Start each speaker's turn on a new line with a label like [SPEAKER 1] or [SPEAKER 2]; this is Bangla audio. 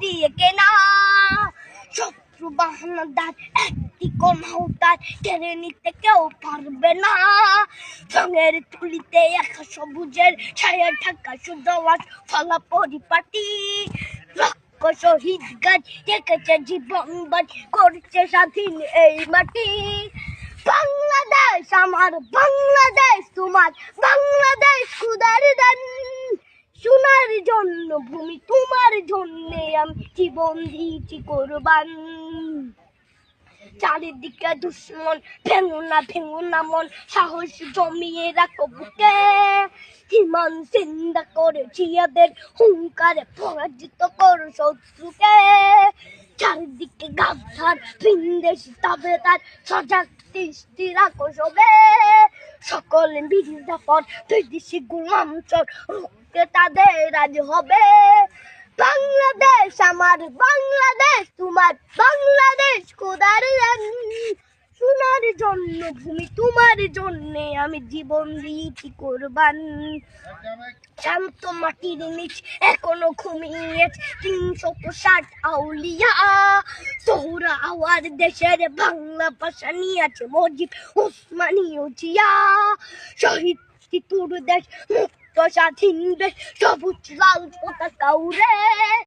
[SPEAKER 1] দিয়ে কেনা। শত্রু বাহানাদার একটি কমাউতার কেড়ে নিতে কেউ পারবে না। রঙের তুলিতে একা সবুজের ছায়া ঢাকা সুজলাস ফলা পরিপাটি। লক্ষ শহীদ গাছ রেখেছে জীবন বাজ করছে স্বাধীন এই মাটি। বাংলাদেশ আমার, বাংলাদেশ তোমার, বাংলাদেশ খুদার দান। সোনার জন্য ভূমি তোমার জন্যে আমি জীবন দিয়েছি কোরবান। চারিদিকে দুশ্মন, ভেঙো না মন, সাহস জমিয়ে রাখো বুকে। ইমান জিন্দা করেছি এদের হুঙ্কারে, পরাজিত করো শত্রুকে। চারিদিকে গাদ্দার ভিনদেশি তাবেদার, সজাগ দৃষ্টি রাখো সবে। সকল মির্জাফর বিদেশি গোলাম চোর রুখতে তাদের আজ হবে। বাংলাদেশ আমার, বাংলাদেশ তোমার, বাংলাদেশ খোদার দান। সোনার জন্য ভূমি তোমার জন্যে আমি জীবন দিয়েছি কোরবান। শান্ত মাটির নিচ এখনো ঘুমিয়ে ৩৬০ আউলিয়া। তোহরা আওয়ার দেশের বাংলা ভাষা নিয়ে আছে মজিব ওসমানী ও জিয়া। শহীদ তোর দেশ মুক্ত স্বাধীন দেশ, সবুজ লাল পতাকা উড়ে।